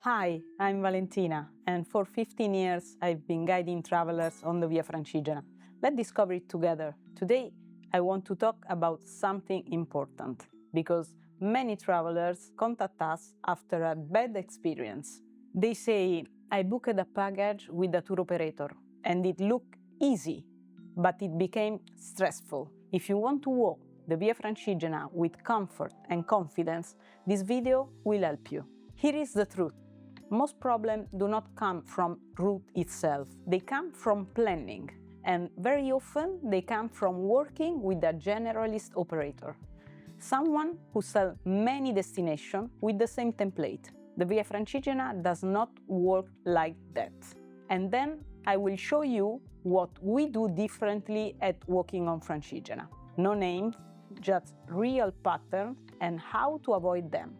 Hi, I'm Valentina, and for 15 years I've been guiding travelers on the Via Francigena. Let's discover it together. Today I want to talk about something important, because many travelers contact us after a bad experience. They say, I booked a package with a tour operator, and it looked easy, but it became stressful. If you want to walk the Via Francigena with comfort and confidence, this video will help you. Here is the truth. Most problems do not come from route itself, they come from planning, and very often they come from working with a generalist operator. Someone who sells many destinations with the same template. The Via Francigena does not work like that. And then I will show you what we do differently at Walking on Francigena. No names, just real patterns and how to avoid them.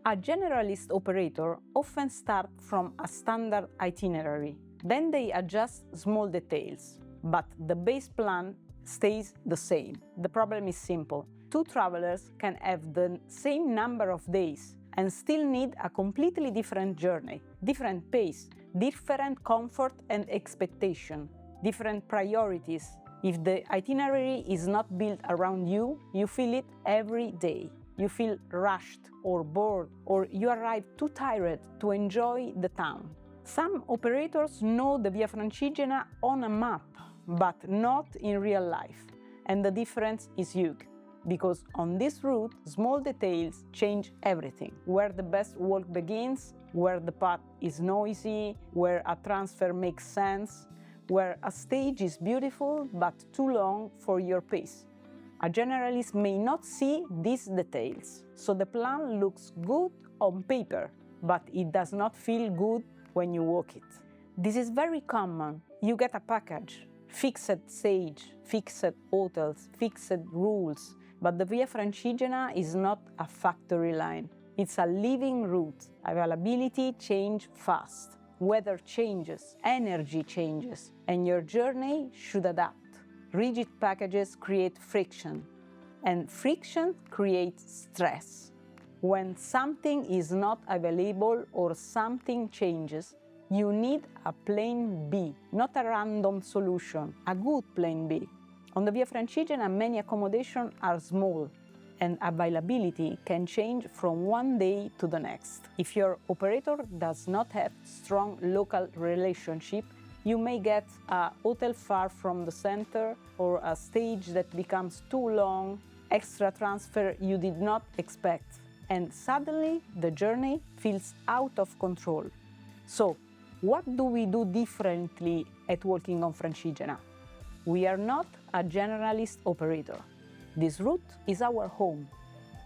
A generalist operator often starts from a standard itinerary. Then they adjust small details, but the base plan stays the same. The problem is simple. Two travelers can have the same number of days and still need a completely different journey, different pace, different comfort and expectation, different priorities. If the itinerary is not built around you, you feel it every day. You feel rushed or bored, or you arrive too tired to enjoy the town. Some operators know the Via Francigena on a map, but not in real life. And the difference is huge, because on this route, small details change everything. Where the best walk begins, where the path is noisy, where a transfer makes sense, where a stage is beautiful but too long for your pace. A generalist may not see these details, so the plan looks good on paper, but it does not feel good when you walk it. This is very common. You get a package, fixed stage, fixed hotels, fixed rules, but the Via Francigena is not a factory line. It's a living route. Availability changes fast. Weather changes, energy changes, and your journey should adapt. Rigid packages create friction, and friction creates stress. When something is not available or something changes, you need a plan B, not a random solution, a good plan B. On the Via Francigena, many accommodations are small, and availability can change from one day to the next. If your operator does not have strong local relationship, you may get a hotel far from the center, or a stage that becomes too long, extra transfer you did not expect, and suddenly the journey feels out of control. So, what do we do differently at Walking on Francigena? We are not a generalist operator. This route is our home,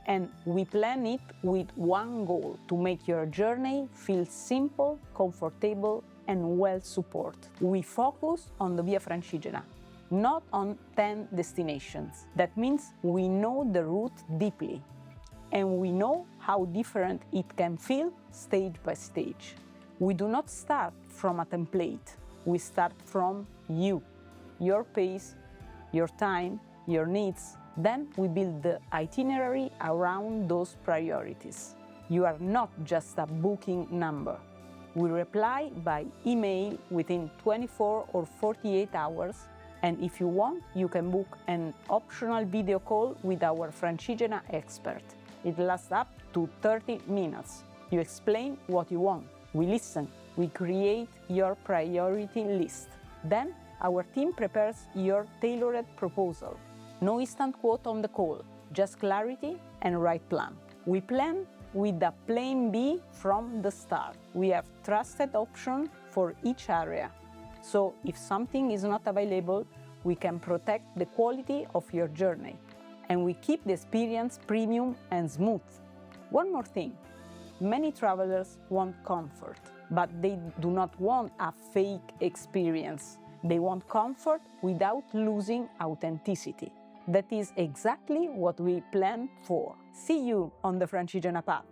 and we plan it with one goal: to make your journey feel simple, comfortable, and well supported. We focus on the Via Francigena, not on 10 destinations. That means we know the route deeply, and we know how different it can feel stage by stage. We do not start from a template. We start from you, your pace, your time, your needs. Then we build the itinerary around those priorities. You are not just a booking number. We reply by email within 24 or 48 hours, and if you want, you can book an optional video call with our Francigena expert. It lasts up to 30 minutes. You explain what you want. We listen. We create your priority list. Then our team prepares your tailored proposal. No instant quote on the call, just clarity and right plan. We plan with a plan B from the start. We have trusted options for each area. So if something is not available, we can protect the quality of your journey. And we keep the experience premium and smooth. One more thing. Many travelers want comfort, but they do not want a fake experience. They want comfort without losing authenticity. That is exactly what we plan for. See you on the Francigena path.